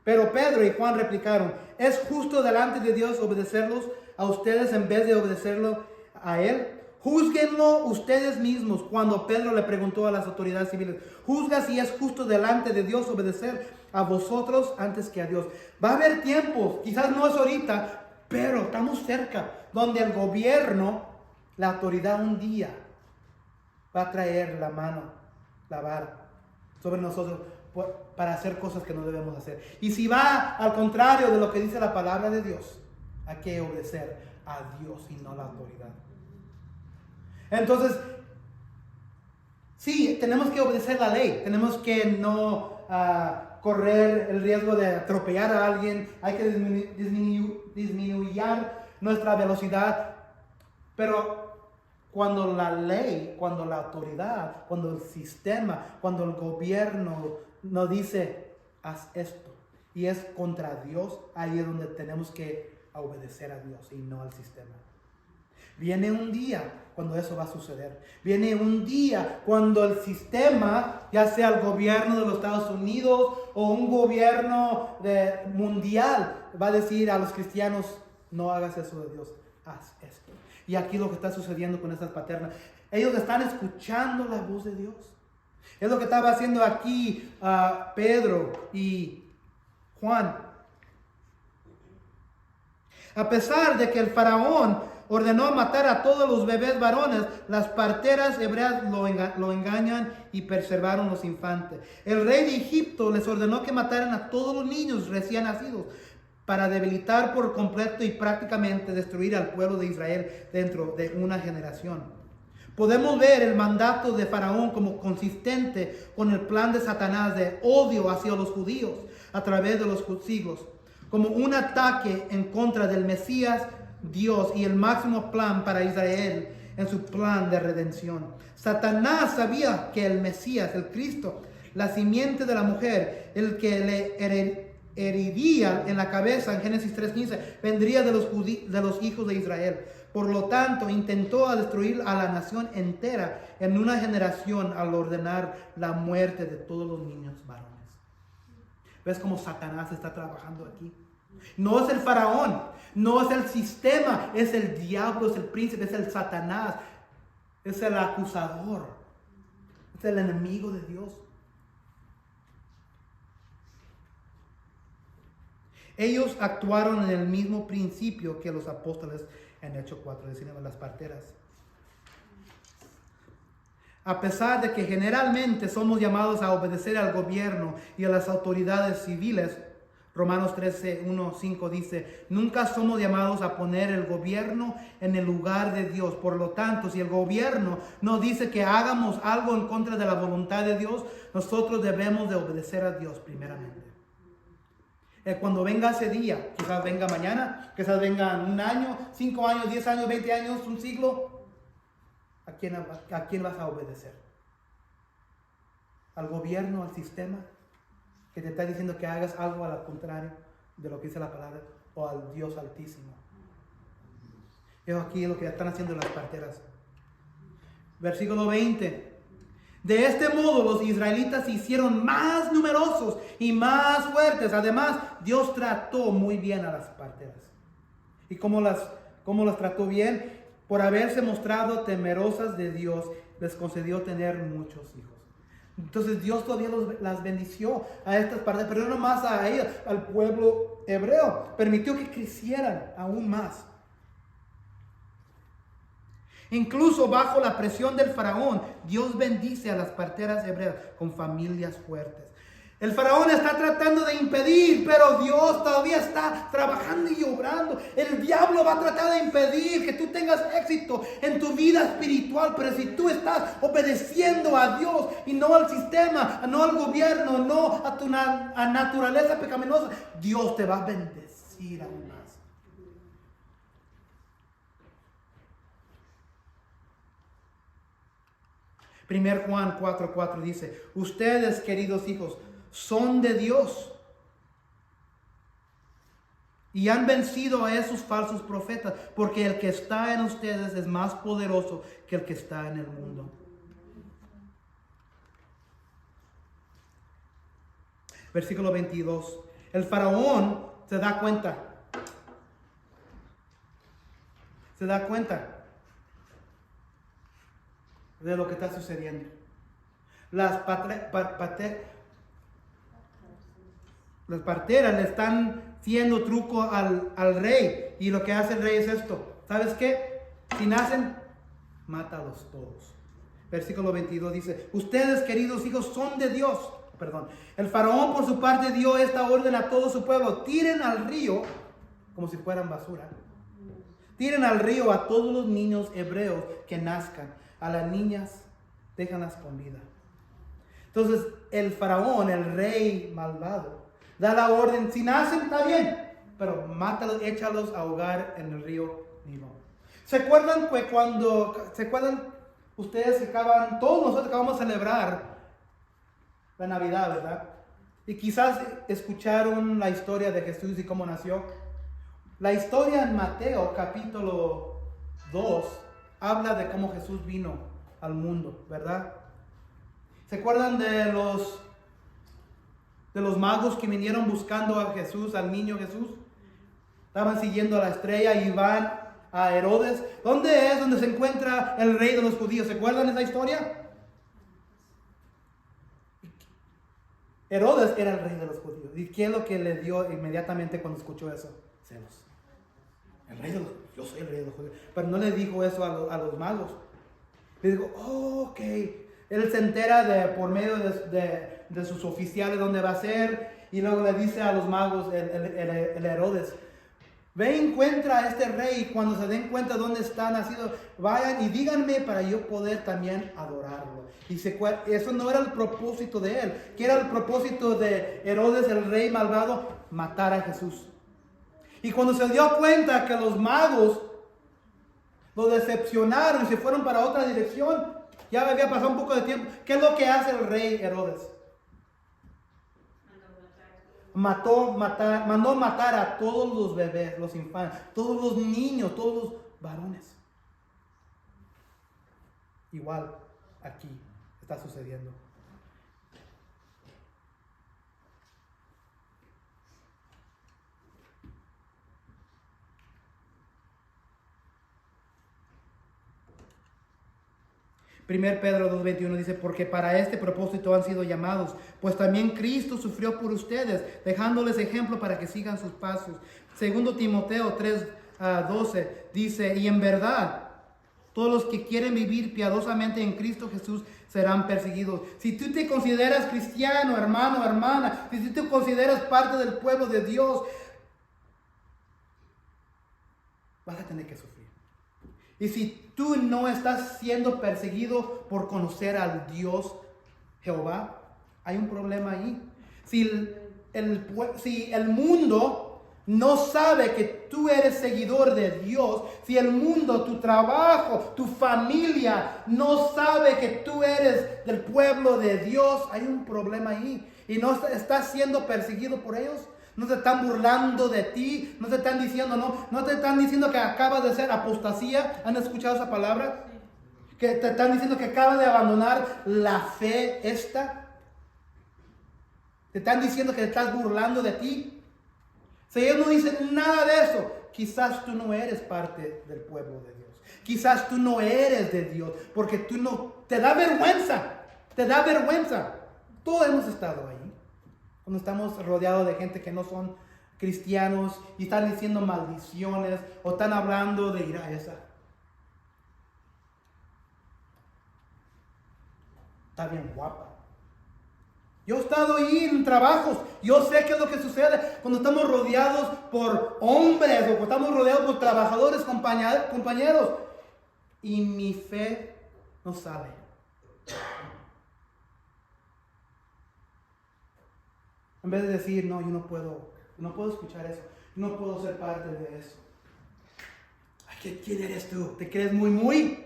Pero Pedro y Juan replicaron, ¿es justo delante de Dios obedecerlos a ustedes en vez de obedecerlo a Él? Júzguenlo ustedes mismos. Cuando Pedro le preguntó a las autoridades civiles, juzga si es justo delante de Dios obedecer a vosotros antes que a Dios. Va a haber tiempos, quizás no es ahorita, pero estamos cerca, donde el gobierno, la autoridad un día va a traer la mano, la vara sobre nosotros para hacer cosas que no debemos hacer. Y si va al contrario de lo que dice la palabra de Dios, hay que obedecer a Dios y no a la autoridad. Entonces, sí, tenemos que obedecer la ley, tenemos que no correr el riesgo de atropellar a alguien, hay que disminuir nuestra velocidad, pero cuando la ley, cuando la autoridad, cuando el sistema, cuando el gobierno nos dice, haz esto, y es contra Dios, ahí es donde tenemos que obedecer a Dios y no al sistema. Viene un día cuando eso va a suceder. Viene un día cuando el sistema, ya sea el gobierno de los Estados Unidos o un gobierno mundial, va a decir a los cristianos, no hagas eso de Dios, haz esto. Y aquí lo que está sucediendo con estas paternas, ellos están escuchando la voz de Dios. Es lo que estaba haciendo aquí Pedro y Juan. A pesar de que el faraón ordenó matar a todos los bebés varones, las parteras hebreas lo engañan y preservaron los infantes. El rey de Egipto les ordenó que mataran a todos los niños recién nacidos para debilitar por completo y prácticamente destruir al pueblo de Israel dentro de una generación. Podemos ver el mandato de Faraón como consistente con el plan de Satanás de odio hacia los judíos a través de los siglos, como un ataque en contra del Mesías, Dios, y el máximo plan para Israel en su plan de redención. Satanás sabía que el Mesías, el Cristo, la simiente de la mujer, el que le heriría en la cabeza en Génesis 3:15, vendría de los hijos de Israel. Por lo tanto, intentó destruir a la nación entera en una generación al ordenar la muerte de todos los niños varones. ¿Ves cómo Satanás está trabajando aquí? No es el faraón, no es el sistema, es el diablo, es el príncipe, es el Satanás, es el acusador, es el enemigo de Dios. Ellos actuaron en el mismo principio que los apóstoles en Hechos 4:19, las parteras. A pesar de que generalmente somos llamados a obedecer al gobierno y a las autoridades civiles, Romanos 13:1-5 dice, nunca somos llamados a poner el gobierno en el lugar de Dios. Por lo tanto, si el gobierno nos dice que hagamos algo en contra de la voluntad de Dios, nosotros debemos de obedecer a Dios primeramente. Cuando venga ese día, quizás venga mañana, quizás venga un año, 5 años, 10 años, 20 años, un siglo, ¿a quién vas a obedecer? ¿Al gobierno, al sistema, que te está diciendo que hagas algo al contrario de lo que dice la palabra? o al Dios Altísimo. Y aquí es lo que están haciendo las parteras. Versículo 20. De este modo los israelitas se hicieron más numerosos y más fuertes. Además, Dios trató muy bien a las parteras. ¿Y cómo las trató bien? Por haberse mostrado temerosas de Dios, les concedió tener muchos hijos. Entonces Dios todavía las bendició a estas parteras, pero no más a ellas, al pueblo hebreo. Permitió que crecieran aún más. Incluso bajo la presión del faraón, Dios bendice a las parteras hebreas con familias fuertes. El faraón está tratando de impedir, pero Dios todavía está trabajando y obrando. El diablo va a tratar de impedir que tú tengas éxito en tu vida espiritual, pero si tú estás obedeciendo a Dios y no al sistema, no al gobierno, no a tu naturaleza pecaminosa, Dios te va a bendecir aún más. Primer Juan 4:4 dice: ustedes, queridos hijos, son de Dios y han vencido a esos falsos profetas, porque el que está en ustedes es más poderoso que el que está en el mundo. Versículo 22. El faraón se da cuenta de lo que está sucediendo. Las parteras le están haciendo truco al rey, y lo que hace el rey es esto: ¿sabes qué? Si nacen, mátalos todos. Versículo 22 dice: ustedes, queridos hijos, son de Dios. El faraón por su parte dio esta orden a todo su pueblo: tiren al río, como si fueran basura, tiren al río a todos los niños hebreos que nazcan. A las niñas déjanlas con vida. Entonces el faraón, el rey malvado, da la orden: si nacen, está bien, pero mátalos, échalos a ahogar en el río Nilo. ¿Se acuerdan ustedes que todos nosotros acabamos de celebrar la Navidad, ¿verdad? Y quizás escucharon la historia de Jesús y cómo nació. La historia en Mateo capítulo 2 habla de cómo Jesús vino al mundo, ¿verdad? ¿Se acuerdan de los magos que vinieron buscando a Jesús, al niño Jesús? Estaban siguiendo a la estrella y van a Herodes. ¿Dónde es donde se encuentra el rey de los judíos? ¿Se acuerdan de esa historia? Herodes era el rey de los judíos. ¿Y qué es lo que le dio inmediatamente cuando escuchó eso? Celos. Yo soy el rey de los judíos. Pero no le dijo eso a los magos. Le dijo: ok. Él se entera por medio de sus oficiales dónde va a ser. Y luego le dice a los magos, el Herodes: ve y encuentra a este rey. Y cuando se den cuenta dónde está nacido, vayan y díganme para yo poder también adorarlo. Y eso no era el propósito de él. ¿Qué era el propósito de Herodes, el rey malvado? Matar a Jesús. Y cuando se dio cuenta que los magos lo decepcionaron y se fueron para otra dirección, ya había pasado un poco de tiempo. ¿Qué es lo que hace el rey Herodes? Mandó matar a todos los bebés, los infantes, todos los niños, todos los varones. Igual aquí está sucediendo. Primer Pedro 2:21 dice: porque para este propósito han sido llamados, pues también Cristo sufrió por ustedes, dejándoles ejemplo para que sigan sus pasos. Segundo Timoteo 3:12 dice: y en verdad, todos los que quieren vivir piadosamente en Cristo Jesús serán perseguidos. Si tú te consideras cristiano, hermano, hermana, si tú te consideras parte del pueblo de Dios, vas a tener que sufrir. Y si tú no estás siendo perseguido por conocer al Dios Jehová, hay un problema ahí. Si el mundo no sabe que tú eres seguidor de Dios, si el mundo, tu trabajo, tu familia no sabe que tú eres del pueblo de Dios, hay un problema ahí. Y no estás siendo perseguido por ellos. No te están burlando de ti. No te están diciendo, no te están diciendo que acabas de hacer apostasía. ¿Han escuchado esa palabra? Que te están diciendo que acabas de abandonar la fe esta. Te están diciendo que te estás burlando de ti. Si ellos no dicen nada de eso, quizás tú no eres parte del pueblo de Dios. Quizás tú no eres de Dios, porque tú no, te da vergüenza. Te da vergüenza. Todos hemos estado ahí. Cuando estamos rodeados de gente que no son cristianos y están diciendo maldiciones o están hablando de ira esa. Está bien guapa. Yo he estado ahí en trabajos. Yo sé qué es lo que sucede cuando estamos rodeados por hombres o cuando estamos rodeados por trabajadores, compañeros. Y mi fe no sale. En vez de decir, no, yo no puedo escuchar eso. No puedo ser parte de eso. Ay, ¿quién eres tú? ¿Te crees muy?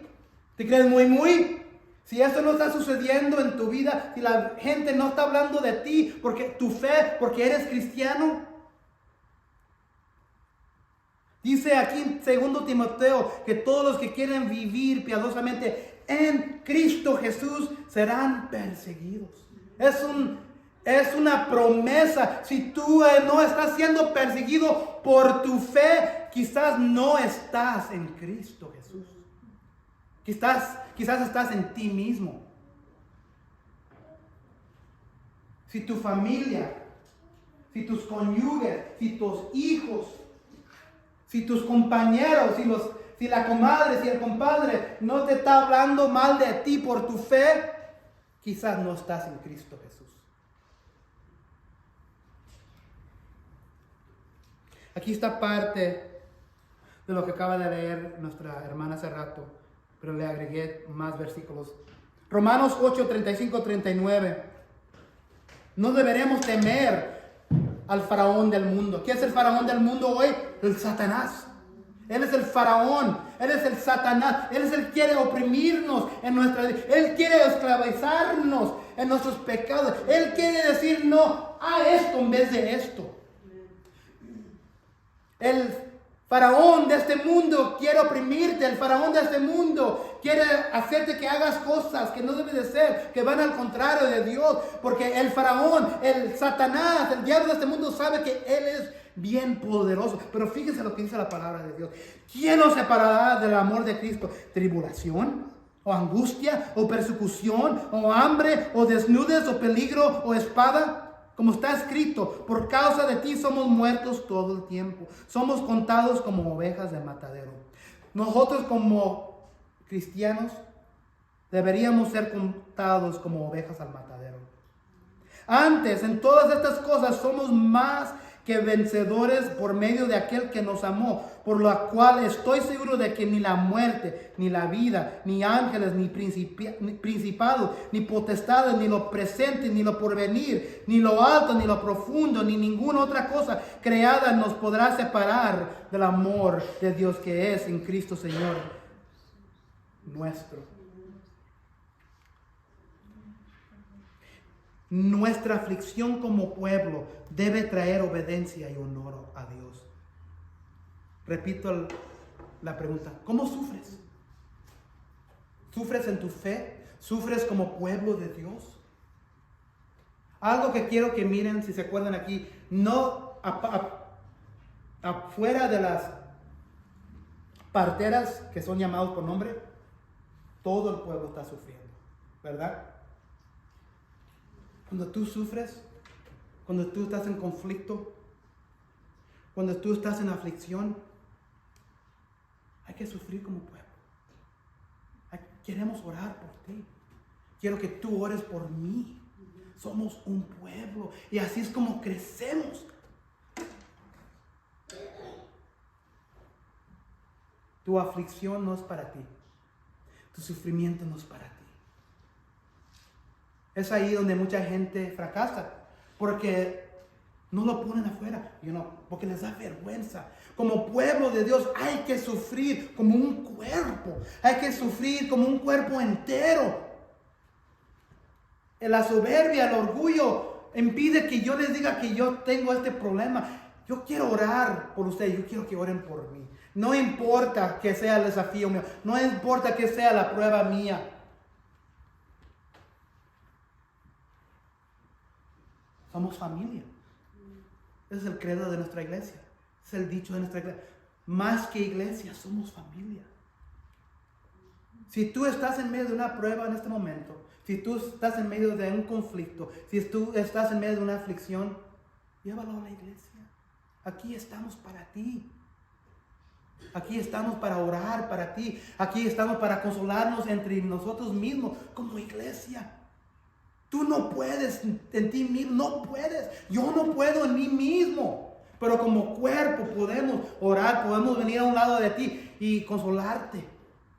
¿Te crees muy? Si esto no está sucediendo en tu vida, si la gente no está hablando de ti, porque tu fe, porque eres cristiano. Dice aquí en 2 Timoteo que todos los que quieren vivir piadosamente en Cristo Jesús serán perseguidos. Es una promesa. Si tú no estás siendo perseguido por tu fe, quizás no estás en Cristo Jesús. Quizás estás en ti mismo. Si tu familia, si tus cónyuges, si tus hijos, si tus compañeros, si la comadre, si el compadre no te está hablando mal de ti por tu fe, quizás no estás en Cristo Jesús. Aquí está parte de lo que acaba de leer nuestra hermana hace rato, pero le agregué más versículos. Romanos 8, 35, 39. No deberemos temer al faraón del mundo. ¿Qué es el faraón del mundo hoy? El Satanás. Él es el faraón, él es el Satanás, él es el que quiere oprimirnos en nuestra vida, él quiere esclavizarnos en nuestros pecados, él quiere decir no a esto en vez de esto. El faraón de este mundo quiere oprimirte, el faraón de este mundo quiere hacerte que hagas cosas que no deben de ser, que van al contrario de Dios, porque el faraón, el Satanás, el diablo de este mundo sabe que él es bien poderoso. Pero fíjense lo que dice la palabra de Dios. ¿Quién nos separará del amor de Cristo? ¿Tribulación? ¿O angustia? ¿O persecución? ¿O hambre? ¿O desnudez? ¿O peligro? ¿O espada? Como está escrito, por causa de ti somos muertos todo el tiempo. Somos contados como ovejas de matadero. Nosotros como cristianos deberíamos ser contados como ovejas al matadero. Antes, en todas estas cosas somos más que vencedores por medio de aquel que nos amó, por lo cual estoy seguro de que ni la muerte, ni la vida, ni ángeles, ni principados, ni potestades, ni lo presente, ni lo porvenir, ni lo alto, ni lo profundo, ni ninguna otra cosa creada nos podrá separar del amor de Dios que es en Cristo Señor nuestro. Nuestra aflicción como pueblo debe traer obediencia y honor a Dios. Repito la pregunta: ¿cómo sufres? ¿Sufres en tu fe? ¿Sufres como pueblo de Dios? Algo que quiero que miren, si se acuerdan aquí, no afuera de las parteras que son llamados por nombre, todo el pueblo está sufriendo, ¿verdad? Cuando tú sufres, cuando tú estás en conflicto, cuando tú estás en aflicción, hay que sufrir como pueblo. Queremos orar por ti. Quiero que tú ores por mí. Somos un pueblo y así es como crecemos. Tu aflicción no es para ti. Tu sufrimiento no es para ti. Es ahí donde mucha gente fracasa, porque no lo ponen afuera, porque les da vergüenza. Como pueblo de Dios hay que sufrir como un cuerpo, hay que sufrir como un cuerpo entero. La soberbia, el orgullo impide que yo les diga que yo tengo este problema. Yo quiero orar por ustedes, yo quiero que oren por mí. No importa que sea el desafío mío, no importa que sea la prueba mía. Somos familia. Ese es el credo de nuestra iglesia. Es el dicho de nuestra iglesia. Más que iglesia, somos familia. Si tú estás en medio de una prueba en este momento, si tú estás en medio de un conflicto, si tú estás en medio de una aflicción, llévalo a la iglesia. Aquí estamos para ti. Aquí estamos para orar para ti. Aquí estamos para consolarnos entre nosotros mismos como iglesia. Tú no puedes en ti mismo, no puedes. Yo no puedo en mí mismo. Pero como cuerpo podemos orar, podemos venir a un lado de ti y consolarte.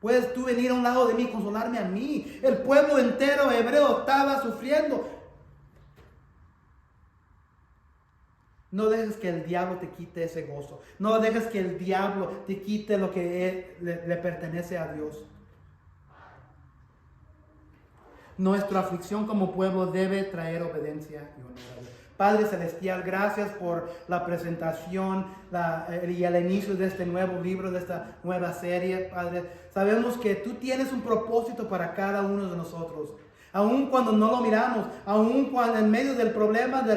Puedes tú venir a un lado de mí y consolarme a mí. El pueblo entero hebreo estaba sufriendo. No dejes que el diablo te quite ese gozo. No dejes que el diablo te quite lo que le pertenece a Dios. Nuestra aflicción como pueblo debe traer obediencia y honor a Dios. Padre Celestial, gracias por la presentación y el inicio de este nuevo libro, de esta nueva serie, Padre. Sabemos que tú tienes un propósito para cada uno de nosotros. Aun cuando no lo miramos, aun cuando en medio del problema, de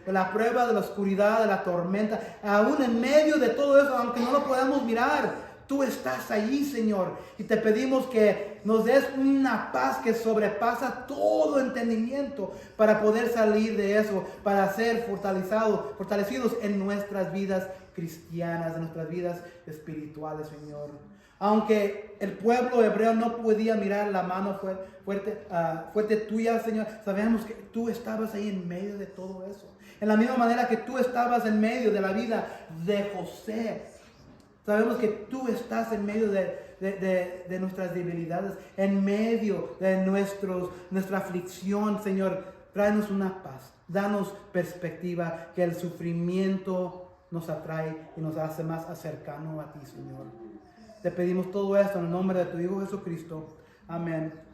la prueba, de la oscuridad, de la tormenta, aun en medio de todo eso, aunque no lo podamos mirar, tú estás ahí, Señor. Y te pedimos que nos des una paz que sobrepasa todo entendimiento para poder salir de eso, para ser fortalecidos en nuestras vidas cristianas, en nuestras vidas espirituales, Señor. Aunque el pueblo hebreo no podía mirar la mano fuerte tuya, Señor, sabemos que tú estabas ahí en medio de todo eso. En la misma manera que tú estabas en medio de la vida de José. Sabemos que tú estás en medio de nuestras debilidades, en medio de nuestra aflicción, Señor. Tráenos una paz, danos perspectiva, que el sufrimiento nos atrae y nos hace más cercano a ti, Señor. Te pedimos todo esto en el nombre de tu Hijo Jesucristo. Amén.